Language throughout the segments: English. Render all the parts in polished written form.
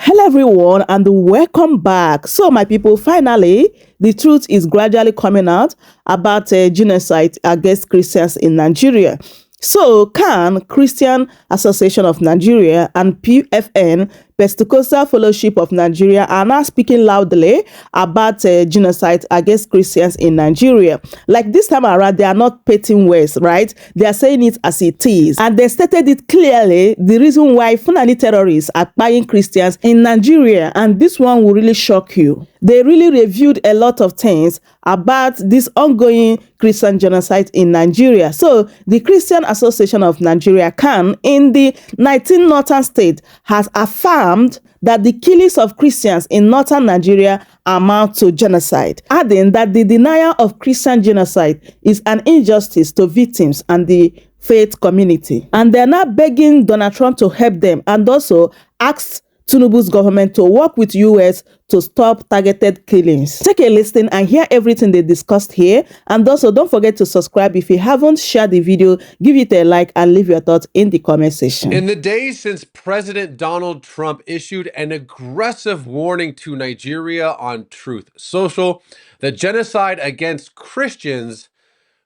Hello everyone and welcome back. So my people, finally, the truth is gradually coming out about genocide against Christians in Nigeria. So can Christian Association of Nigeria and PFN, Pentecostal Fellowship of Nigeria, are now speaking loudly about genocide against Christians in Nigeria. Like this time around, they are not painting words, right? They are saying it as it is. And they stated it clearly, the reason why Fulani terrorists are buying Christians in Nigeria. And this one will really shock you. They really reviewed a lot of things about this ongoing Christian genocide in Nigeria. So the Christian Association of Nigeria, CAN, in the 19 northern states has affirmed that the killings of Christians in northern Nigeria amount to genocide, adding that the denial of Christian genocide is an injustice to victims and the faith community. And they're now begging Donald Trump to help them and also asked Tinubu's government to work with US to stop targeted killings. Take a listen and hear everything they discussed here. And also don't forget to subscribe if you haven't shared the video. Give it a like and leave your thoughts in the comment section. In the days since President Donald Trump issued an aggressive warning to Nigeria on Truth Social, the genocide against Christians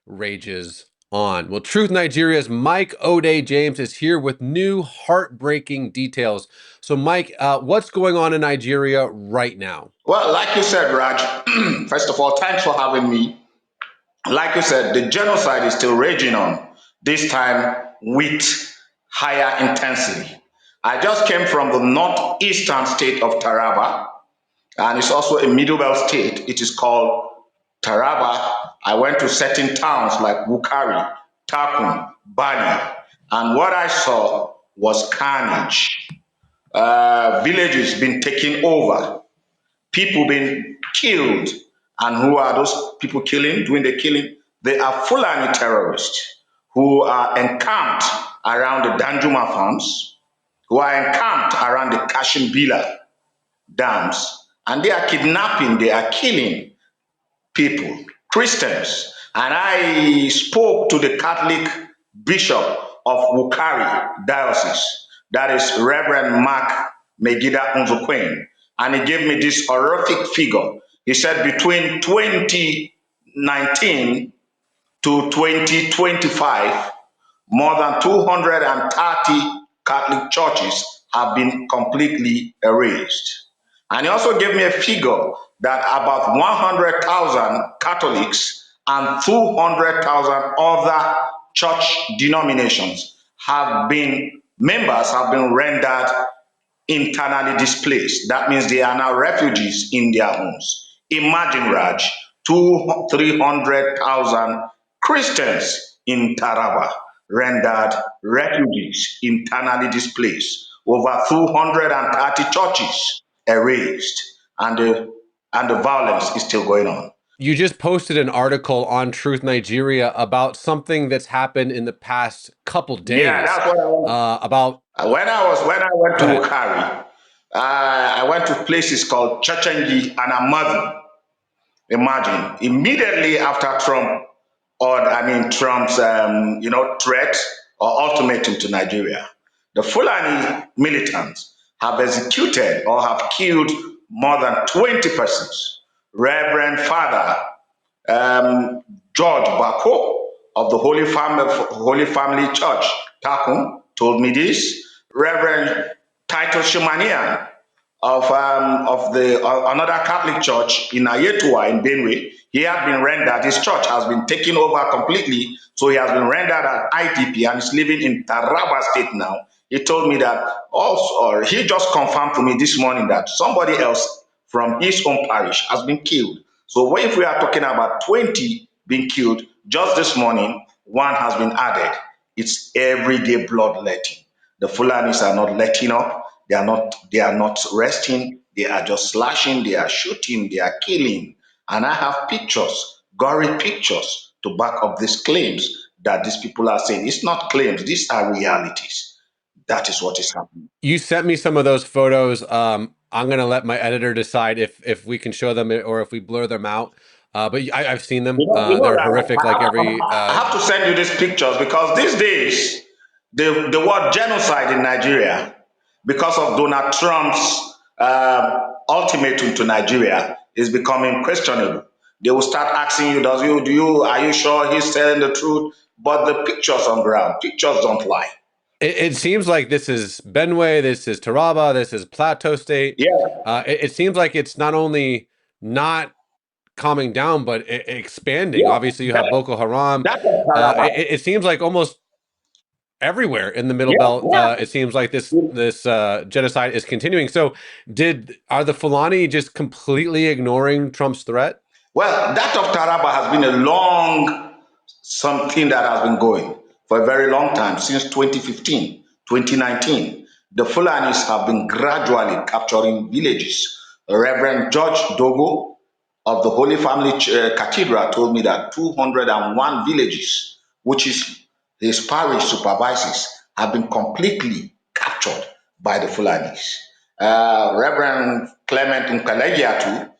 rages on. Well, Truth Nigeria's Mike O'Day James is here with new heartbreaking details. So Mike, what's going on in Nigeria right now? Well, like you said, Raj, first of all, thanks for having me. Like you said, the genocide is still raging on, this time with higher intensity. I just came from the northeastern state of Taraba, and it's also a middle belt state. It is called Taraba. I went to certain towns like Wukari, Takum, Bani, and what I saw was carnage. Villages being taken over, people being killed. And who are those people killing, doing the killing? They are Fulani terrorists who are encamped around the Danjuma farms, who are encamped around the Kashimbila dams, and they are kidnapping, they are killing people, Christians. And I spoke to the Catholic Bishop of Wukari Diocese, that is Reverend Mark Megida Unzukwen, and he gave me this horrific figure. He said between 2019 to 2025, more than 230 Catholic churches have been completely erased. And he also gave me a figure that about 100,000 Catholics and 200,000 other church denominations have been rendered internally displaced. That means they are now refugees in their homes. Imagine, Raj, 300,000 Christians in Taraba rendered refugees, internally displaced. Over 230 churches erased, and the violence is still going on. You just posted an article on Truth Nigeria about something that's happened in the past couple days. Yeah, that's what I want. About when I went to Wukari, I went to places called Chachangi and Amadu. Imagine, immediately after Trump's threat or ultimatum to Nigeria, the Fulani militants have executed or have killed more than 20 persons. Reverend Father George Bako of the Holy Family Church, Takum, told me this. Reverend Titus Shemanian of another Catholic church in Ayetua in Benue, his church has been taken over completely, so he has been rendered an IDP and is living in Taraba State now. He told me that also, he just confirmed to me this morning that somebody else from his own parish has been killed. So if we are talking about 20 being killed, just this morning, one has been added. It's everyday bloodletting. The Fulanis are not letting up. They are not resting. They are just slashing. They are shooting. They are killing. And I have pictures, gory pictures, to back up these claims that these people are saying. It's not claims. These are realities. That is what is happening. You sent me some of those photos. I'm going to let my editor decide if we can show them or if we blur them out. But I've seen them. They're horrific. I have to send you these pictures because these days, the word genocide in Nigeria, because of Donald Trump's ultimatum to Nigeria is becoming questionable. They will start asking you, are you sure he's telling the truth? But the pictures on ground, pictures don't lie. It seems like this is Benue, this is Taraba, this is Plateau State. Yeah, It seems like it's not only not calming down, but expanding. yeah. Obviously, you have Boko Haram. That's a Taraba. It seems like almost everywhere in the Middle Yeah, Belt, yeah. it seems like this genocide is continuing. So, are the Fulani just completely ignoring Trump's threat? Well, that of Taraba has been a long something that has been going for a very long time, since 2015, 2019. The Fulanis have been gradually capturing villages. Reverend George Dogo of the Holy Family Cathedral told me that 201 villages, which is his parish supervises, have been completely captured by the Fulanis. Reverend Clement Nkelegia too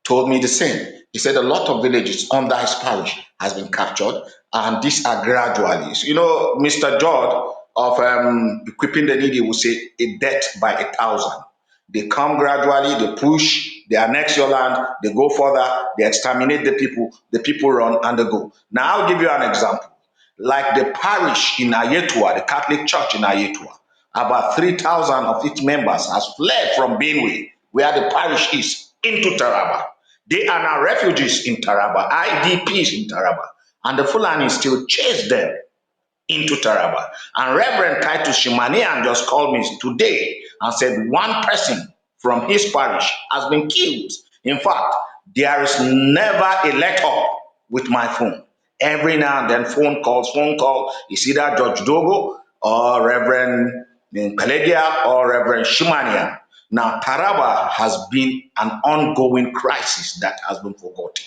told me the same. He said a lot of villages under his parish has been captured, and these are gradually. So, Mr. George of Equipping the Needy will say a death by 1,000. They come gradually, they push, they annex your land, they go further, they exterminate the people run and they go. Now I'll give you an example. Like the parish in Ayetua, the Catholic Church in Ayetua, about 3,000 of its members has fled from Benue, where the parish is, into Taraba. They are now refugees in Taraba, IDPs in Taraba, and the Fulani still chase them into Taraba. And Reverend Titus Shimanian just called me today and said one person from his parish has been killed. In fact, there is never a let up with my phone. Every now and then, phone call. It's either George Dogo or Reverend Kalegia or Reverend Shimanian. Now, Taraba has been an ongoing crisis that has been forgotten.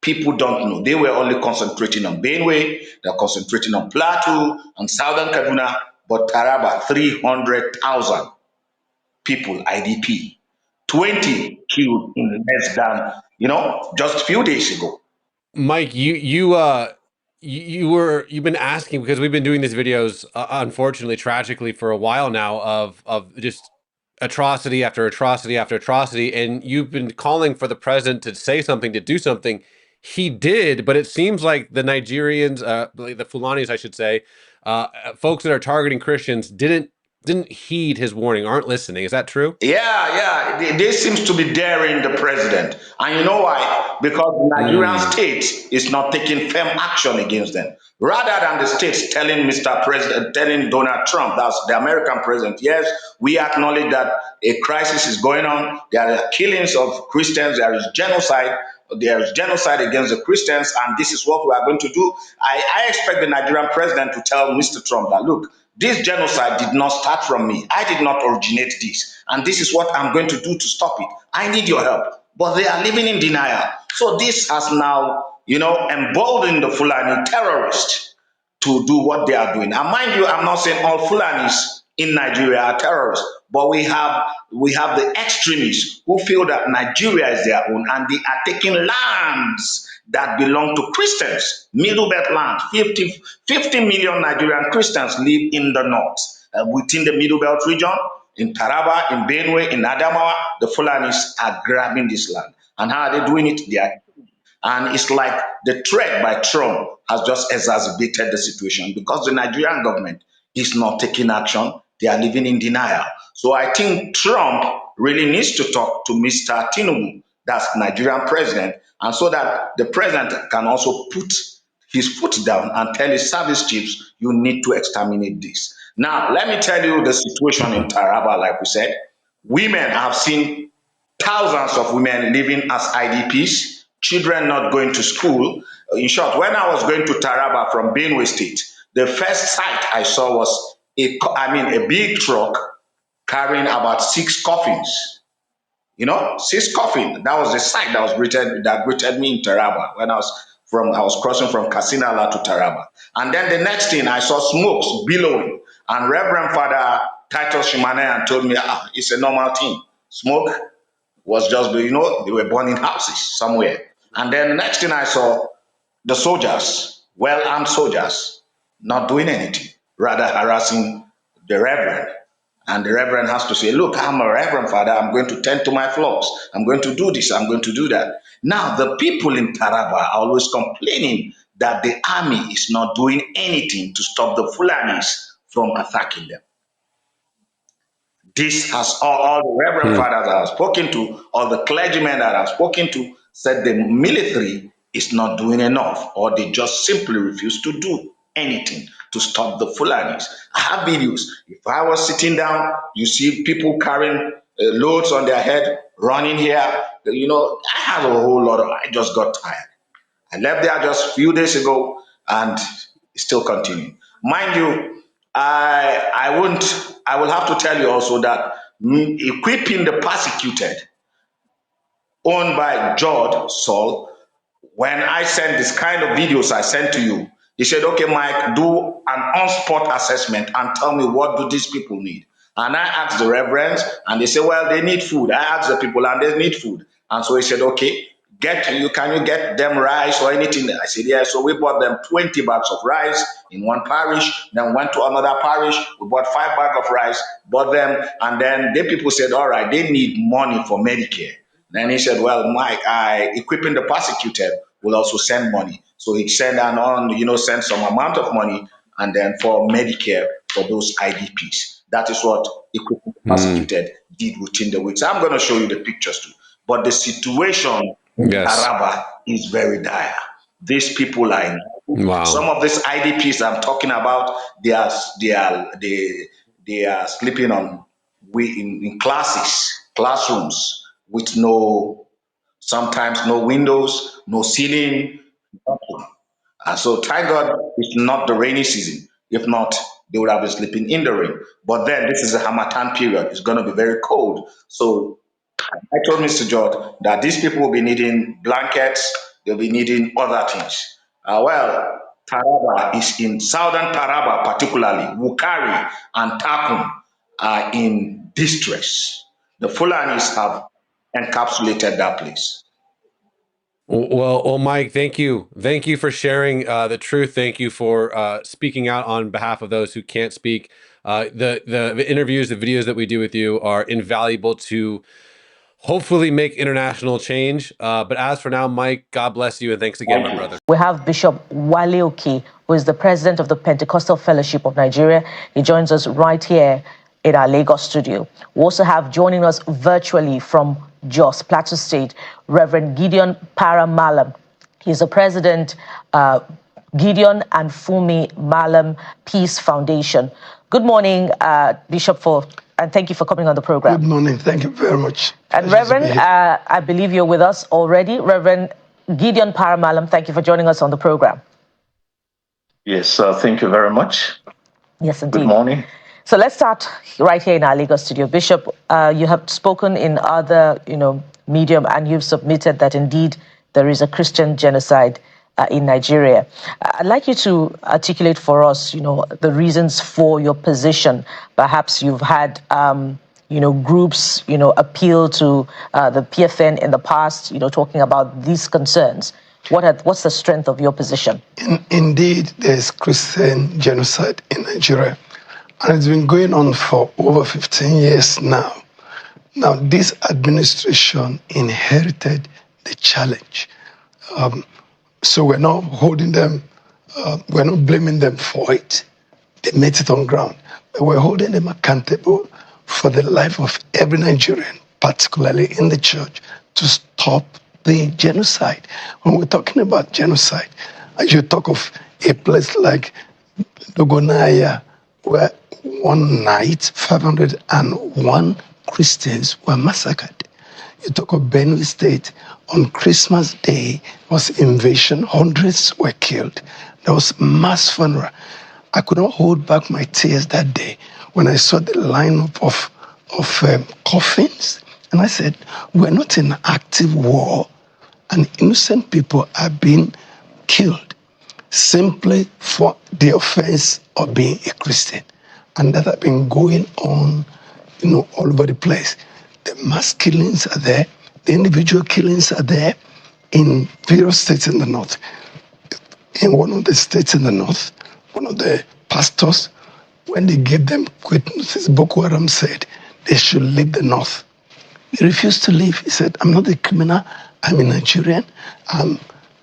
People don't know. They were only concentrating on Benue, they're concentrating on Plateau and Southern Kaduna, but Taraba, 300,000 people, IDP, 20 killed in less than, just a few days ago. Mike, you've been asking, because we've been doing these videos, unfortunately, tragically, for a while now, of just atrocity after atrocity after atrocity, and you've been calling for the president to say something, to do something. He did, but it seems like the Nigerians, the Fulanis, I should say, folks that are targeting Christians, didn't heed his warning, aren't listening. Is that true? Yeah. They seems to be daring the president. And you know why? Because the Nigerian Mm. state is not taking firm action against them. Rather than the states telling Mr. President, telling Donald Trump, that's the American president, yes, we acknowledge that a crisis is going on. There are killings of Christians. There is genocide. There is genocide against the Christians, and this is what we are going to do. I expect the Nigerian president to tell Mr. Trump that, look, this genocide did not start from me. I did not originate this. And this is what I'm going to do to stop it. I need your help. But they are living in denial. So this has now, emboldened the Fulani terrorists to do what they are doing. And mind you, I'm not saying all Fulanis in Nigeria are terrorists, but we have the extremists who feel that Nigeria is their own and they are taking lands that belong to Christians. Middle Belt land, 50 million Nigerian Christians live in the north, within the Middle Belt region, in Taraba, in Benue, in Adamawa. The Fulanis are grabbing this land. And how are they doing it? They are, and it's like the threat by Trump has just exacerbated the situation because the Nigerian government is not taking action. They are living in denial. So I think Trump really needs to talk to Mr. Tinubu, that's Nigerian president, and so that the president can also put his foot down and tell his service chiefs, you need to exterminate this. Now, let me tell you the situation in Taraba, like we said. Women, I have seen thousands of women living as IDPs, children not going to school. In short, when I was going to Taraba from Benue State, the first sight I saw was a big truck carrying about six coffins. Six coffins. That was the sight that greeted me in Taraba when I was crossing from Kasinala to Taraba. And then the next thing I saw smokes billowing. And Reverend Father Titus Shimanayan told me, it's a normal thing. Smoke was just, they were burning houses somewhere. And then the next thing I saw, the soldiers, well-armed soldiers, not doing anything, rather harassing the reverend. And the reverend has to say, look, I'm a reverend father. I'm going to tend to my flocks. I'm going to do this. I'm going to do that. Now, the people in Taraba are always complaining that the army is not doing anything to stop the Fulanis from attacking them. This has all the reverend fathers that I've spoken to, all the clergymen that I've spoken to, said the military is not doing enough, or they just simply refuse to do anything to stop the Fulanis. I have videos. If I was sitting down, you see people carrying loads on their head, running here. I have a whole lot of. I just got tired. I left there just a few days ago, and it's still continuing. Mind you, I will have to tell you also that equipping the persecuted, owned by George Saul, when I sent this kind of videos I sent to you, he said, okay, Mike, do an on-spot assessment and tell me, what do these people need? And I asked the reverends, and they said, well, they need food. I asked the people, and they need food. And so he said, okay, can you get them rice or anything? I said, yeah. So we bought them 20 bags of rice in one parish, then went to another parish, we bought 5 bags of rice, bought them, and then the people said, all right, they need money for Medicare. Then he said, well, Mike, equipping the persecuted will also send money. So he sent send some amount of money, and then for Medicare for those IDPs. That is what equipping the persecuted did within the week. So I'm going to show you the pictures too. But the situation in Taraba is very dire. These people are some of these IDPs I'm talking about. They are sleeping in classrooms with sometimes no windows, no ceiling, nothing. And so thank God it's not the rainy season. If not, they would have been sleeping in the rain. But then this is a Hamatan period. It's going to be very cold. So I told Mr. George that these people will be needing blankets, they'll be needing other things. Taraba is in southern Taraba, particularly Wukari and Takum are in distress. The Fulanis have encapsulated that place. Well, Mike, thank you. Thank you for sharing the truth. Thank you for speaking out on behalf of those who can't speak. The interviews, the videos that we do with you are invaluable to hopefully make international change. But as for now, Mike, God bless you, and thanks again, my brother. We have Bishop Wale Oki, who is the president of the Pentecostal Fellowship of Nigeria. He joins us right here in our Lagos studio. We also have joining us virtually from Jos, Plateau State, Reverend Gideon Paramalam. He's the president, Gideon and Fumi Malam Peace Foundation. Good morning, Bishop, and thank you for coming on the program. Good morning. Thank you very much. And Reverend, I believe you're with us already. Reverend Gideon Paramalam, thank you for joining us on the program. Yes, thank you very much. Yes, indeed. Good morning. So let's start right here in our Lagos studio. Bishop, you have spoken in other, medium, and you've submitted that indeed there is a Christian genocide in Nigeria. I'd like you to articulate for us, the reasons for your position. Perhaps you've had, groups, appeal to the PFN in the past, talking about these concerns. What's the strength of your position? Indeed, there's Christian genocide in Nigeria. And it's been going on for over 15 years now. Now, this administration inherited the challenge. So we're not holding them, we're not blaming them for it. They made it on ground. But we're holding them accountable for the life of every Nigerian, particularly in the church, to stop the genocide. When we're talking about genocide, you talk of a place like Dogonaya, where one night 501 Christians were massacred. You talk of Benue State, on Christmas Day was invasion, hundreds were killed. There was mass funeral. I could not hold back my tears that day when I saw the lineup of coffins. And I said, we're not in active war, and innocent people are being killed simply for the offense of being a Christian. And that has been going on, all over the place. The mass killings are there. The individual killings are there in various states in the north. In one of the states in the north, one of the pastors When they gave them quit notice, Boko Haram said they should leave the north. He refused to leave. He said, I'm not a criminal. I'm a Nigerian. I'm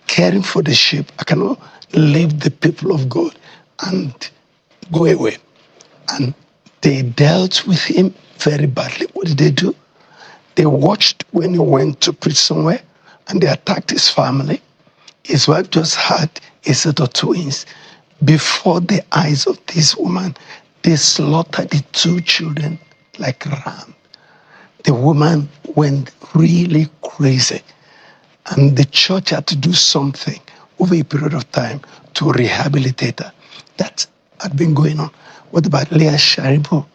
caring for the sheep. I cannot leave the people of God and go away. And they dealt with him very badly. What did they do? They watched when he went to preach somewhere, and they attacked his family. His wife just had a set of twins. Before the eyes of this woman, they slaughtered the 2 children like ram. The woman went really crazy. And the church had to do something over a period of time to rehabilitate her. That had been going on. What about Leah Sharibu?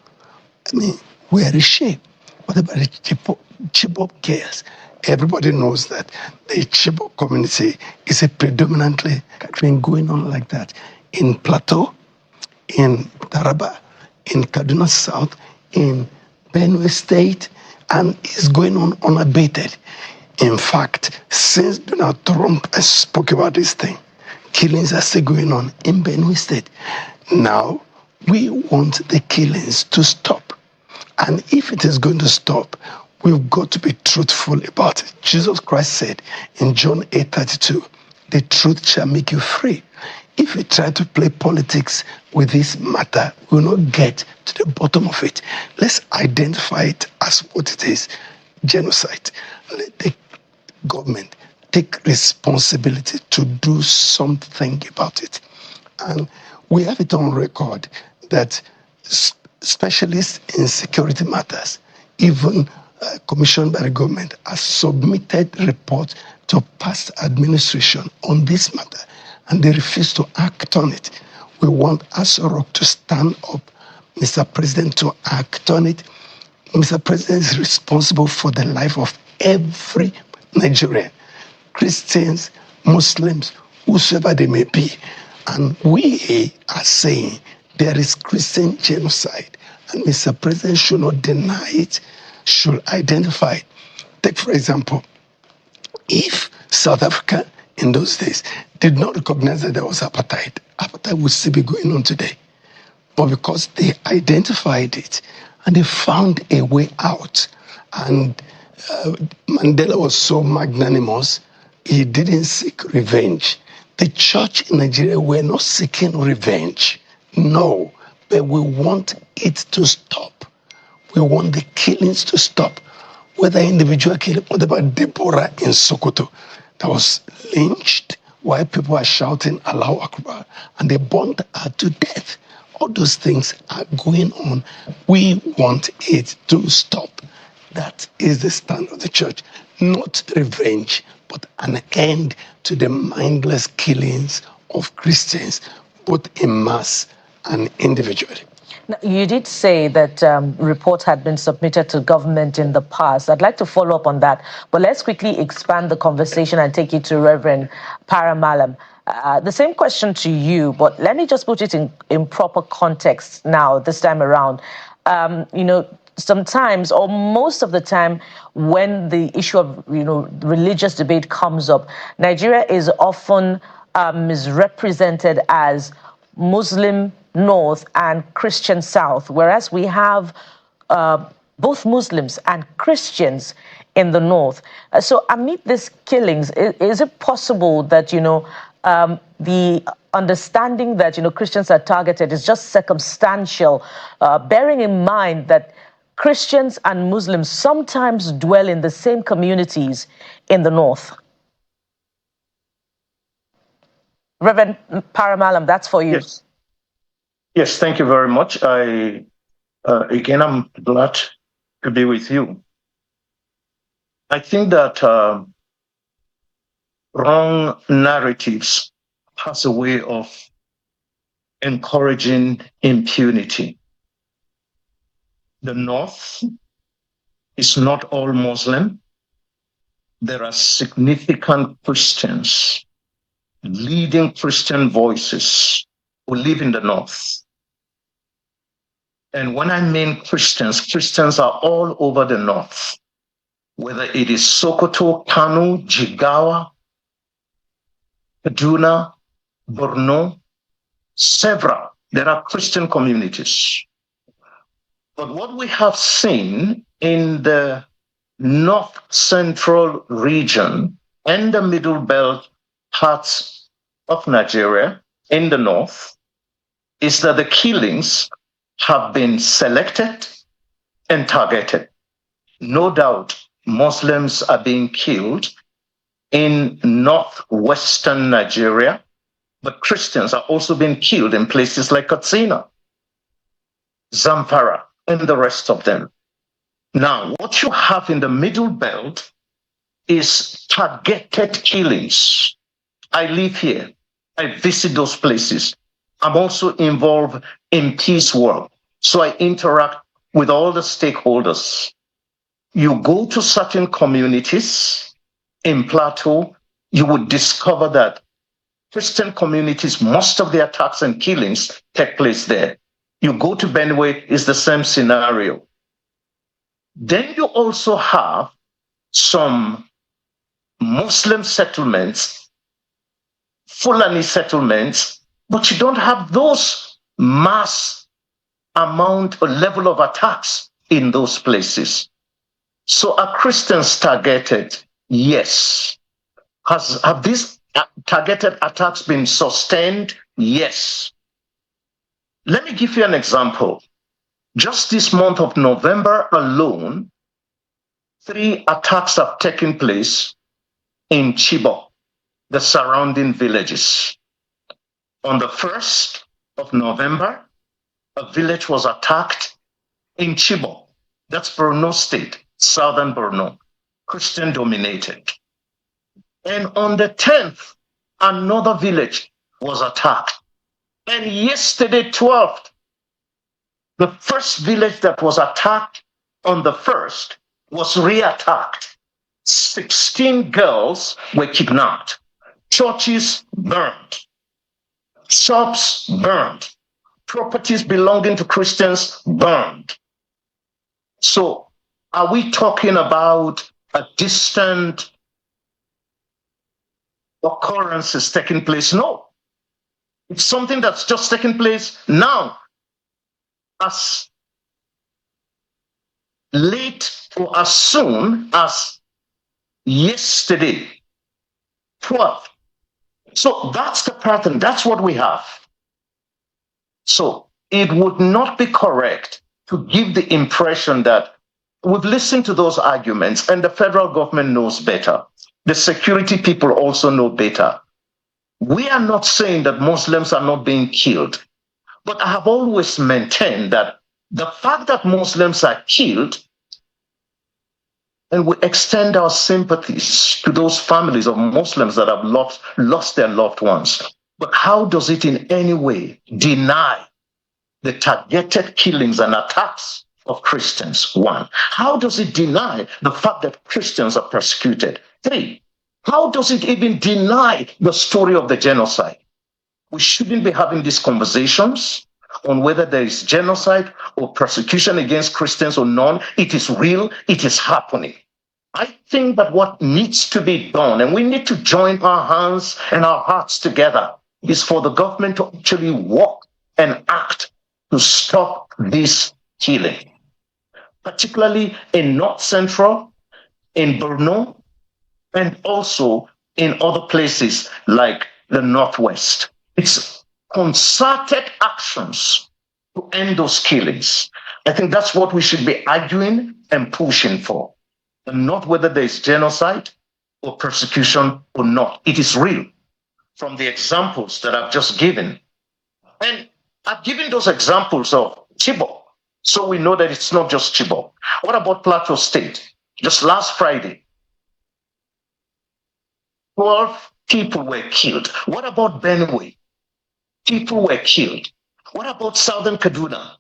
I mean, where is she? What about the Chibok girls? Everybody knows that the Chibok community is a predominantly been going on like that in Plateau, in Taraba, in Kaduna South, in Benue State, and it's going on unabated. In fact, since Donald Trump spoke about this thing, killings are still going on in Benue State. Now, we want the killings to stop. And if it is going to stop, we've got to be truthful about it. Jesus Christ said in John 8:32, the truth shall make you free. If we try to play politics with this matter, we will not get to the bottom of it. Let's identify it as what it is, genocide. Let the government take responsibility to do something about it. And we have it on record that specialists in security matters, even commissioned by the government, have submitted reports to past administration on this matter, and they refuse to act on it. We want Asorok to stand up, Mr. President, to act on it. Mr. President is responsible for the life of every Nigerian, Christians, Muslims, whosoever they may be. And we are saying there is Christian genocide, and Mr. President should not deny it, should identify it. Take, for example, if South Africa in those days did not recognize that there was apartheid, apartheid would still be going on today. But because they identified it and they found a way out, and Mandela was so magnanimous, he didn't seek revenge. The church in Nigeria were not seeking revenge. No, but we want it to stop. We want the killings to stop. Whether individual killing, what about Deborah in Sokoto that was lynched while people are shouting Allahu Akbar and they burned her to death? All those things are going on. We want it to stop. That is the stand of the church. Not revenge, but an end to the mindless killings of Christians, both in mass and individually. Now, you did say that reports had been submitted to government in the past. I'd like to follow up on that, but let's quickly expand the conversation and take it to Reverend Paramalam. The same question to you, but let me just put it in proper context now, this time around. Sometimes, or most of the time, when the issue of religious debate comes up, Nigeria is often misrepresented as Muslim North and Christian South, whereas we have both Muslims and Christians in the North. So amid these killings, is it possible that the understanding that Christians are targeted is just circumstantial, bearing in mind that Christians and Muslims sometimes dwell in the same communities in the North? Reverend Paramalam, that's for you. Yes, thank you very much. I'm glad to be with you. I think that wrong narratives has a way of encouraging impunity. The North is not all Muslim. There are significant Christians, leading Christian voices who live in the North. And when I mean Christians, Christians are all over the North, whether it is Sokoto, Kano, Jigawa, Kaduna, Borno, several there are Christian communities. But what we have seen in the north central region and the middle belt parts of Nigeria in the north is that the killings have been selected and targeted. No doubt Muslims are being killed in northwestern Nigeria, but Christians are also being killed in places like Katsina, Zamfara, and the rest of them. Now, what you have in the middle belt is targeted killings. I live here. I visit those places. I'm also involved in peace work. So I interact with all the stakeholders. You go to certain communities in Plateau, you would discover that Christian communities, most of the attacks and killings take place there. You go to Benue, it's the same scenario. Then you also have some Muslim settlements, Fulani settlements, but you don't have those mass amount or level of attacks in those places. So are Christians targeted? Yes. Have these targeted attacks been sustained? Yes. Let me give you an example. Just this month of November alone, 3 attacks have taken place in Chibok, the surrounding villages. On the 1st of November, a village was attacked in Chibok. That's Borno State, southern Borno, Christian dominated. And on the 10th, another village was attacked. And yesterday, 12th, the first village that was attacked on the 1st was re-attacked. 16 girls were kidnapped. Churches burned. Shops burned. Properties belonging to Christians burned. So are we talking about a distant occurrences taking place? No. It's something that's just taking place now. As late or as soon as yesterday, 12th. So that's the pattern. That's what we have. So it would not be correct to give the impression that we've listened to those arguments and the federal government knows better. The security people also know better. We are not saying that Muslims are not being killed, but I have always maintained that the fact that Muslims are killed, and we extend our sympathies to those families of Muslims that have lost their loved ones. But how does it in any way deny the targeted killings and attacks of Christians? 1. How does it deny the fact that Christians are persecuted? 3. How does it even deny the story of the genocide? We shouldn't be having these conversations on whether there is genocide or persecution against Christians or none. It is real. It is happening. I think that what needs to be done, and we need to join our hands and our hearts together, is for the government to actually work and act to stop this killing, particularly in North Central, in Borno, and also in other places like the Northwest. It's concerted actions to end those killings. I think that's what we should be arguing and pushing for, and not whether there is genocide or persecution or not. It is real from the examples that I've just given. And I've given those examples of Chibok, so we know that it's not just Chibok. What about Plateau State? Just last Friday, 12 people were killed. What about Benue? People were killed. What about Southern Kaduna?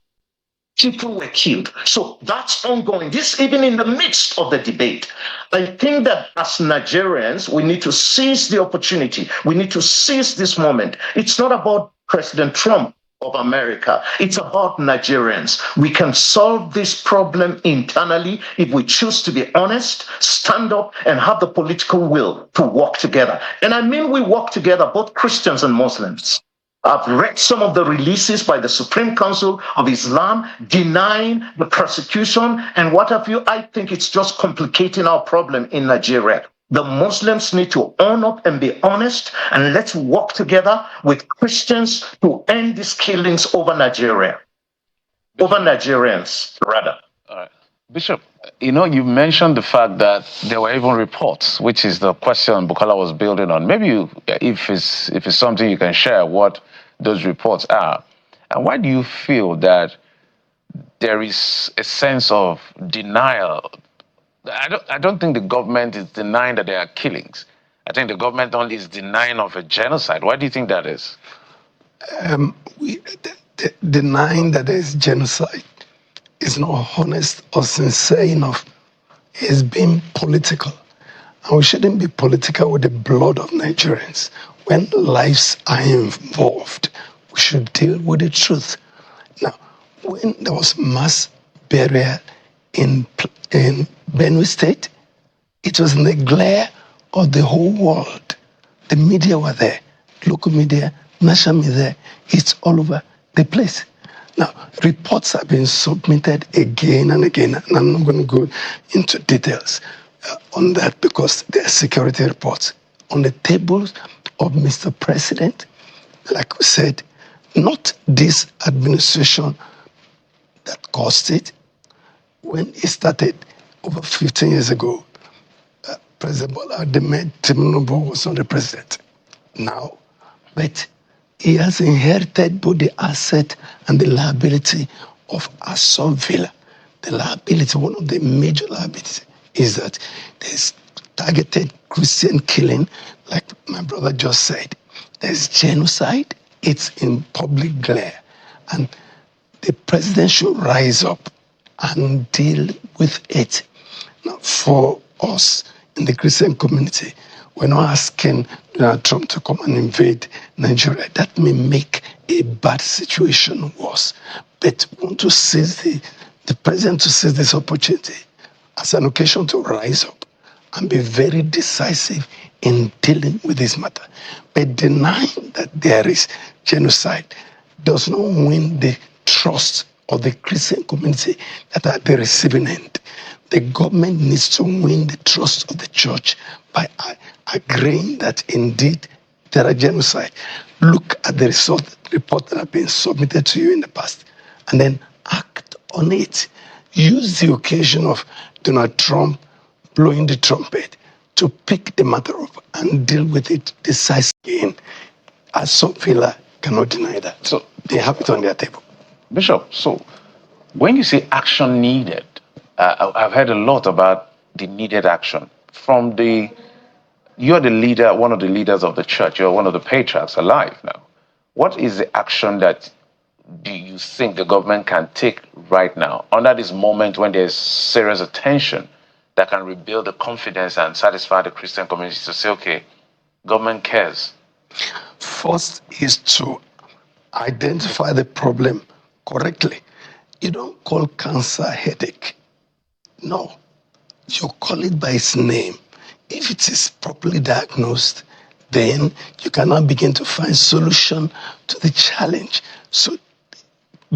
People were killed. So that's ongoing. This even in the midst of the debate. I think that as Nigerians, we need to seize the opportunity. We need to seize this moment. It's not about President Trump of America. It's about Nigerians. We can solve this problem internally if we choose to be honest, stand up, and have the political will to work together. And I mean we work together, both Christians and Muslims. I've read some of the releases by the Supreme Council of Islam denying the persecution and what have you. I think it's just complicating our problem in Nigeria. The Muslims need to own up and be honest, and let's work together with Christians to end these killings over Nigeria. Over Nigerians, rather. All right. Bishop, you mentioned the fact that there were even reports, which is the question Bukola was building on. Maybe if it's something you can share, what those reports are. And why do you feel that there is a sense of denial? I don't think the government is denying that there are killings. I think the government only is denying of a genocide. Why do you think that is? Denying that there is genocide is not honest or sincere enough. It's being political. And we shouldn't be political with the blood of Nigerians. When lives are involved, we should deal with the truth. Now, when there was mass burial in Benue State, it was in the glare of the whole world. The media were there, local media, national media, it's all over the place. Now, reports have been submitted again and again, and I'm not going to go into details on that because they are security reports. On the tables of Mr. President, like we said, not this administration that caused it. When it started over 15 years ago, President Bola Ahmed Tinubu was not the president now, but he has inherited both the asset and the liability of Assault Villa. The liability, one of the major liabilities, is that there's targeted Christian killing, like my brother just said. There's genocide, it's in public glare. And the president should rise up and deal with it. Now, for us in the Christian community, we're not asking Donald Trump to come and invade Nigeria. That may make a bad situation worse. But we want to seize the president to seize this opportunity as an occasion to rise up and be very decisive in dealing with this matter. But denying that there is genocide does not win the trust of the Christian community that are at the receiving end. The government needs to win the trust of the church by agreeing that indeed there are genocide. Look at the report that have been submitted to you in the past and then act on it. Use the occasion of Donald Trump blowing the trumpet to pick the matter up and deal with it decisively. Assault Villa cannot deny that. So they have it on their table. Bishop, so when you say action needed, I've heard a lot about the needed action. You're the leader, one of the leaders of the church, you're one of the patriarchs alive now. What is the action that do you think the government can take right now under this moment when there's serious attention that can rebuild the confidence and satisfy the Christian community to say, okay, government cares? First is to identify the problem correctly. You don't call cancer headache. No, you call it by its name. If it is properly diagnosed, then you can now begin to find solution to the challenge. So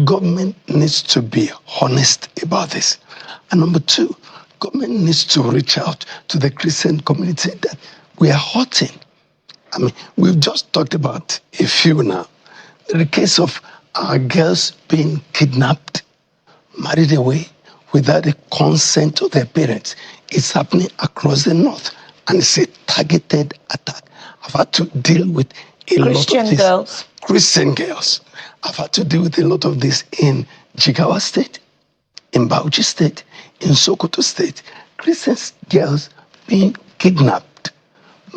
government needs to be honest about this. And number two, government needs to reach out to the Christian community that we are hurting. I mean, we've just talked about a few now. The case of our girls being kidnapped, married away without the consent of their parents. It's happening across the north, and it's a targeted attack. I've had to deal with a lot of this. Christian girls. I've had to deal with a lot of this in Jigawa State, in Bauchi State, in Sokoto State. Christian girls being kidnapped,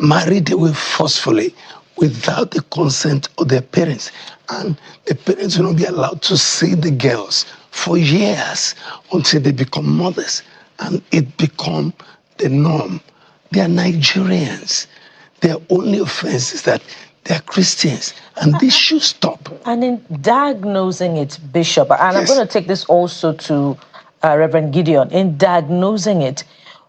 married away forcefully without the consent of their parents. And the parents will not be allowed to see the girls for years until they become mothers. And it becomes the norm. They are Nigerians. Their only offense is that they are Christians. And this should stop. And in diagnosing it, Bishop, and yes. I'm going to take this also to Reverend Gideon, in diagnosing it,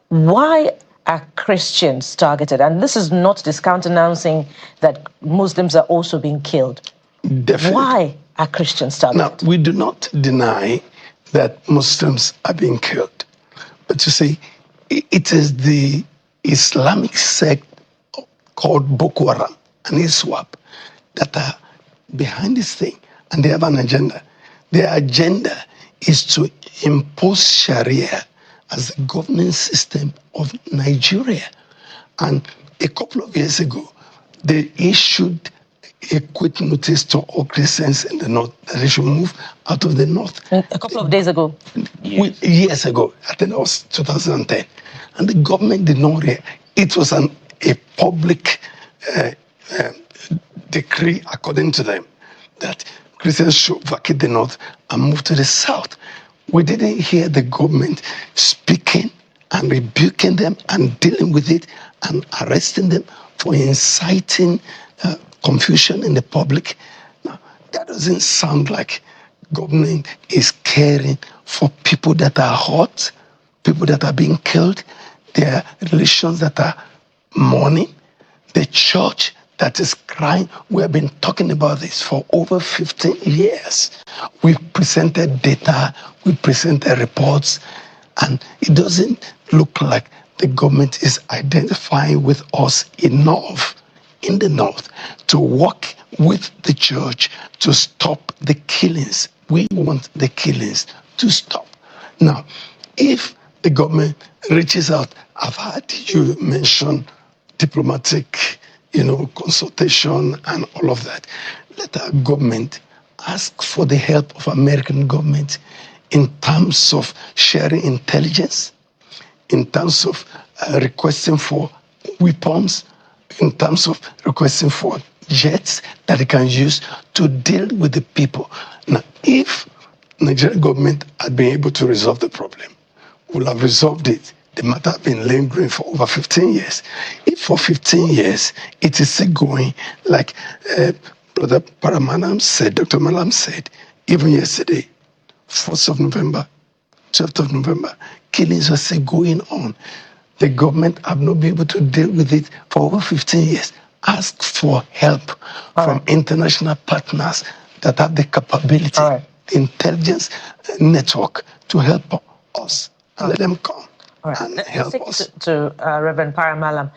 why are Christians targeted? And this is not discountenancing that Muslims are also being killed. Definitely. Why are Christians targeted? Now, we do not deny that Muslims are being killed. But you see, it is the Islamic sect called Boko Haram and ISWAP that are behind this thing, and they have an agenda. Their agenda is to impose Sharia as the governing system of Nigeria. And a couple of years ago, they issued a quick notice to all Christians in the north that they should move out of the north. A couple of days ago? Years ago, I think it was 2010. And the government did not react. It was a public decree, according to them, that Christians should vacate the north and move to the south. We didn't hear the government speaking and rebuking them and dealing with it and arresting them for inciting confusion in the public. Now, that doesn't sound like government is caring for people that are hurt, people that are being killed, their relations that are mourning, the church that is crying. We have been talking about this for over 15 years. We've presented data, we presented reports, and it doesn't look like the government is identifying with us enough in the north to work with the church to stop the killings. We want the killings to stop. Now, if the government reaches out, I've heard you mention diplomatic, consultation and all of that. Let our government ask for the help of American government in terms of sharing intelligence, in terms of requesting for weapons, in terms of requesting for jets that they can use to deal with the people. Now, if Nigerian government had been able to resolve the problem, we'll have resolved it. The matter has been lingering for over 15 years. If for 15 years it is still going, like Brother Paramalam said, Dr. Malam said, even yesterday, 1st of November, 12th of November, killings are still going on. The government have not been able to deal with it for over 15 years. Ask for help from international partners that have the capability, the intelligence network to help us. And let them come and help us. To Reverend Paramalam,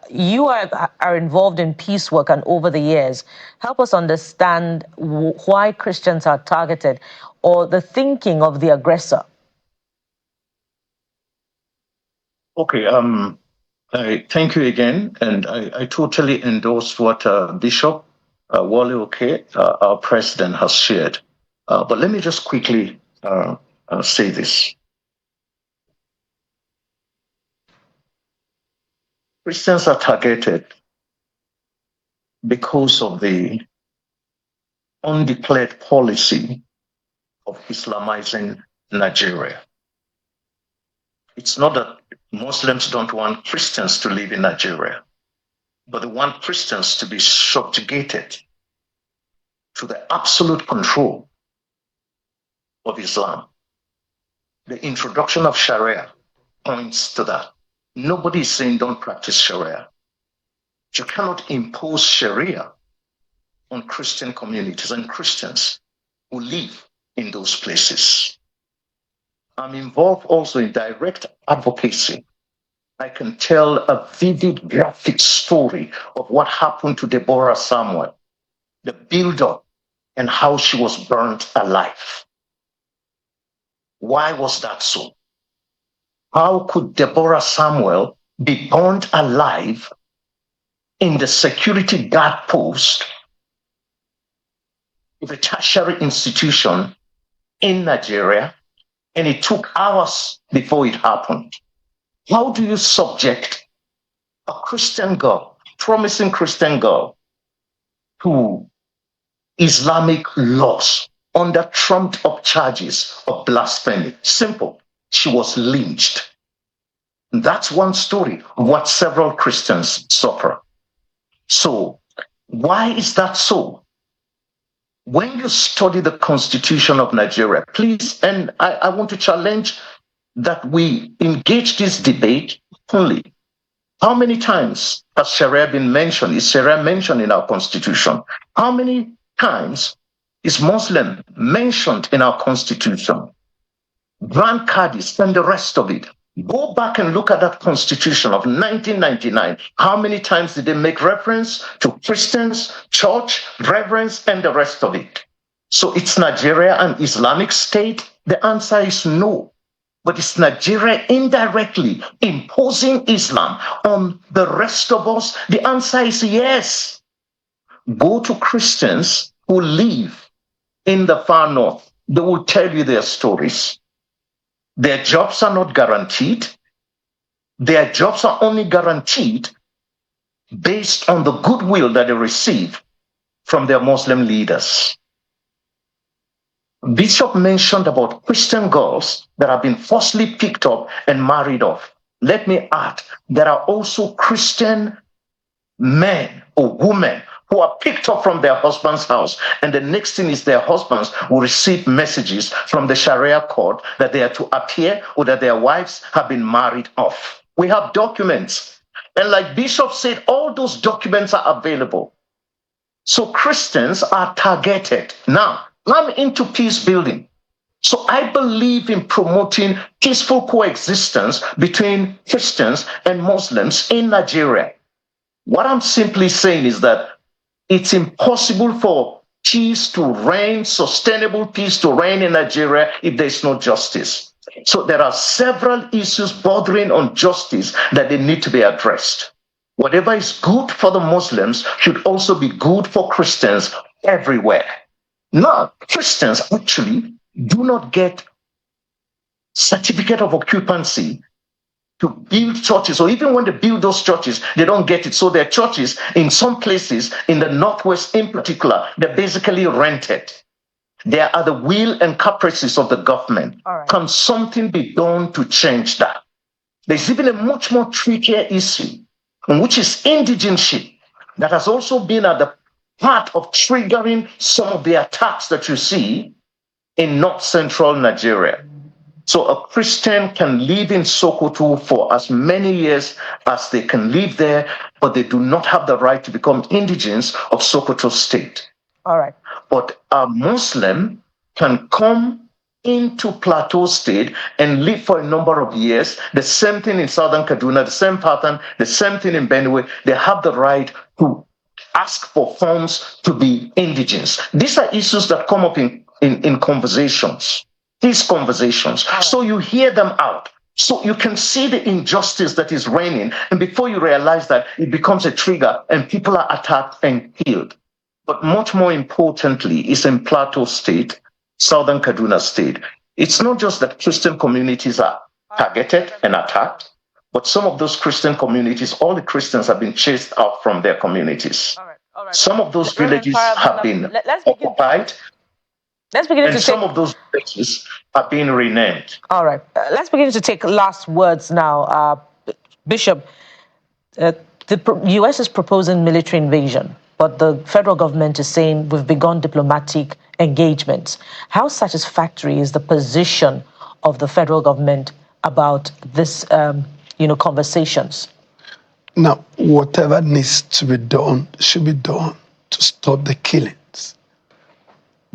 you are involved in peace work, and over the years, help us understand why Christians are targeted or the thinking of the aggressor. Okay, thank you again, and I totally endorse what Bishop Wale Oke, our president, has shared. But let me just quickly say this. Christians are targeted because of the undeclared policy of Islamizing Nigeria. It's not that Muslims don't want Christians to live in Nigeria, but they want Christians to be subjugated to the absolute control of Islam. The introduction of Sharia points to that. Nobody is saying don't practice Sharia. You cannot impose Sharia on Christian communities and Christians who live in those places. I'm involved also in direct advocacy. I can tell a vivid graphic story of what happened to Deborah Samuel, the build-up and how she was burnt alive. Why was that so? How could Deborah Samuel be burnt alive in the security guard post of a tertiary institution in Nigeria, and it took hours before it happened? How do you subject a Christian girl, promising Christian girl, to Islamic laws under trumped up charges of blasphemy? Simple. She was lynched. That's one story of what several Christians suffer. So, why is that so? When you study the Constitution of Nigeria, please, and I want to challenge that we engage this debate openly. How many times has Sharia been mentioned? Is Sharia mentioned in our Constitution? How many times is Muslim mentioned in our constitution? Grand Cardis and the rest of it. Go back and look at that constitution of 1999. How many times did they make reference to Christians, church, reverence, and the rest of it? So it's Nigeria an Islamic state? The answer is no. But it's Nigeria indirectly imposing Islam on the rest of us? The answer is yes. Go to Christians who live in the far north. They will tell you their stories. Their jobs are not guaranteed. Their jobs are only guaranteed based on the goodwill that they receive from their Muslim leaders. Bishop mentioned about Christian girls that have been forcibly picked up and married off. Let me add, there are also Christian men or women who are picked up from their husband's house, and the next thing is their husbands will receive messages from the Sharia court that they are to appear or that their wives have been married off. We have documents. And like Bishop said, all those documents are available. So Christians are targeted. Now, I'm into peace building. So I believe in promoting peaceful coexistence between Christians and Muslims in Nigeria. What I'm simply saying is that it's impossible for peace to reign, sustainable peace to reign in Nigeria if there's no justice. So there are several issues bordering on justice that they need to be addressed. Whatever is good for the Muslims should also be good for Christians everywhere. Now, Christians actually do not get certificate of occupancy to build churches, or even when they build those churches, they don't get it. So their churches, in some places, in the Northwest in particular, they're basically rented. They are the will and caprices of the government. All right. Can something be done to change that? There's even a much more trickier issue, which is indigenship, that has also been at the part of triggering some of the attacks that you see in North Central Nigeria. So a Christian can live in Sokoto for as many years as they can live there, but they do not have the right to become indigents of Sokoto State. All right. But a Muslim can come into Plateau State and live for a number of years. The same thing in Southern Kaduna, the same pattern, the same thing in Benue. They have the right to ask for funds to be indigents. These are issues that come up in conversations. These conversations. So you hear them out. So you can see the injustice that is reigning. And before you realize that, it becomes a trigger and people are attacked and killed. But much more importantly is in Plateau State, Southern Kaduna State. It's not just that Christian communities are targeted and attacked, but some of those Christian communities, all the Christians have been chased out from their communities. All right. Some of those villages have been occupied. Let's begin and some of those places are being renamed. All right. Let's begin to take last words now. Bishop, the U.S. is proposing military invasion, but the federal government is saying we've begun diplomatic engagements. How satisfactory is the position of the federal government about this, conversations? Now, whatever needs to be done should be done to stop the killings.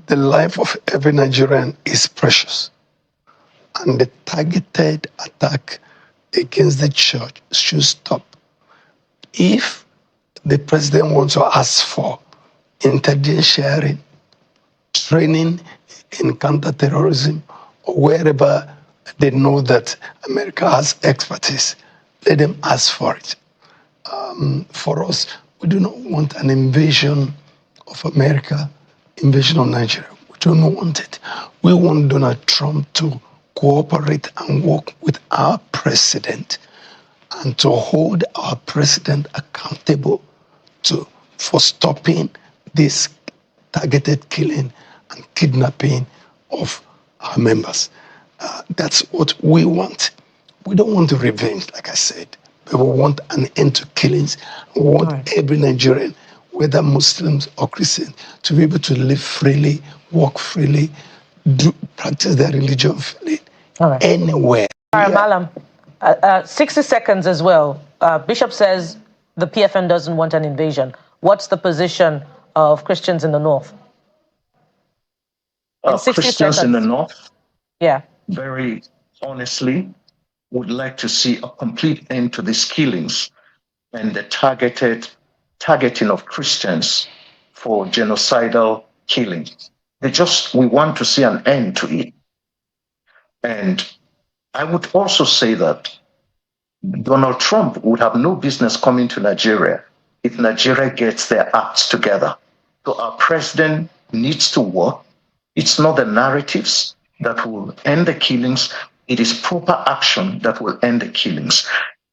The life of every Nigerian is precious, and the targeted attack against the church should stop. If the president wants to ask for intelligence sharing, training in counterterrorism, or wherever they know that America has expertise, let them ask for it. For us, we do not want an invasion of America, invasion of Nigeria. We do not want it. We want Donald Trump to cooperate and work with our president and to hold our president accountable for stopping this targeted killing and kidnapping of our members. That's what we want. We don't want revenge, like I said, but we want an end to killings. We want every Nigerian, whether Muslims or Christians, to be able to live freely, walk freely, practice their religion freely, anywhere. All right, Malam, 60 seconds as well. Bishop says the PFN doesn't want an invasion. What's the position of Christians in the north? Christians in the north, yeah, very honestly, would like to see a complete end to these killings and the targeting of Christians for genocidal killing. We want to see an end to it. And I would also say that Donald Trump would have no business coming to Nigeria if Nigeria gets their acts together. So our president needs to work. It's not the narratives that will end the killings. It is proper action that will end the killings.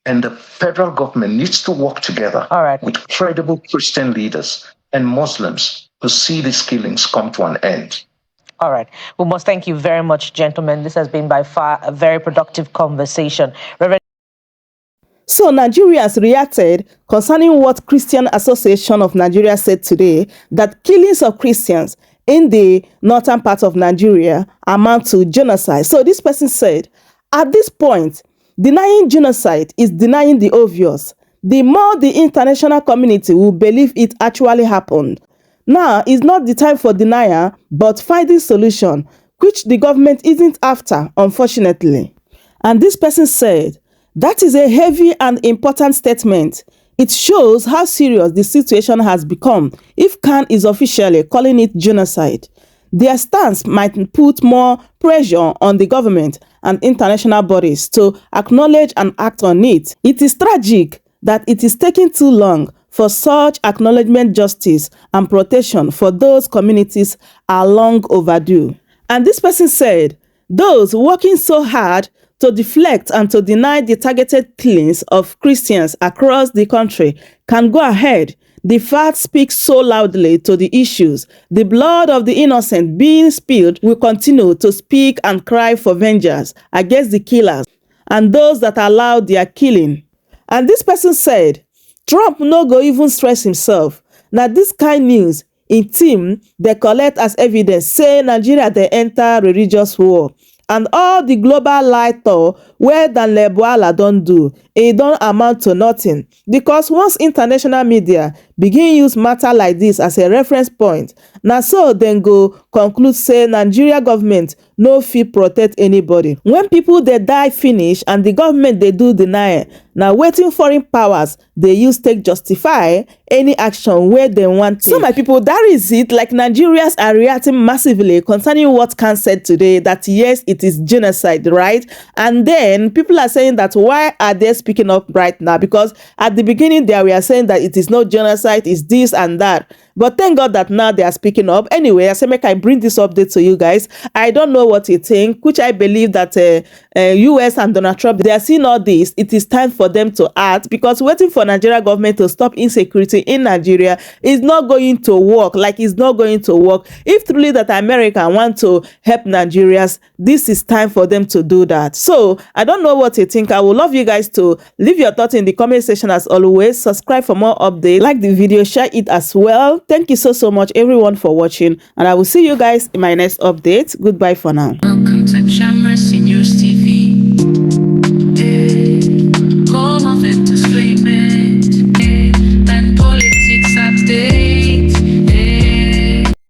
And the federal government needs to work together with credible Christian leaders and Muslims to see these killings come to an end. All right. We must thank you very much, gentlemen. This has been by far a very productive conversation. Reverend. So Nigerians reacted concerning what Christian Association of Nigeria said today, that killings of Christians in the northern part of Nigeria amount to genocide. So this person said, at this point, denying genocide is denying the obvious. The more the international community will believe it actually happened. Now is not the time for denial, but finding solution, which the government isn't after, unfortunately. And this person said, that is a heavy and important statement. It shows how serious the situation has become if Khan is officially calling it genocide. Their stance might put more pressure on the government and international bodies to acknowledge and act on it. It is tragic that it is taking too long for such acknowledgement, justice, and protection for those communities are long overdue. And this person said, those working so hard to deflect and to deny the targeted killings of Christians across the country can go ahead. The facts speak so loudly to the issues. The blood of the innocent being spilled will continue to speak and cry for vengeance against the killers and those that allowed their killing. And this person said, Trump no go even stress himself. Now this kind news in team they collect as evidence say Nigeria they enter religious war. And all the global light where Dan Lebuala don't do, it don't amount to nothing. Because once international media begin use matter like this as a reference point, now so then go conclude say Nigeria government no fit protect anybody. When people they die finish and the government they do deny, now waiting foreign powers they use take justify any action where they want to. So my people, that is it. Like Nigerians are reacting massively concerning what Khan said today, that yes, it is genocide, right? And then people are saying that why are they speaking up right now? Because at the beginning they were saying that it is not genocide, it's this and that. But thank God that now they are speaking up. Anyway, I say make I bring this update to you guys. I don't know what you think, which I believe that US and Donald Trump, they are seeing all this. It is time for them to act, because waiting for Nigeria government to stop insecurity in Nigeria is not going to work. Like it's not going to work. If truly that America want to help Nigerians, this is time for them to do that. So I don't know what you think. I would love you guys to leave your thoughts in the comment section as always. Subscribe for more updates. Like the video, share it as well. Thank you so much everyone for watching, and I will see you guys in my next update. Goodbye for now. Welcome to Genøcide TV.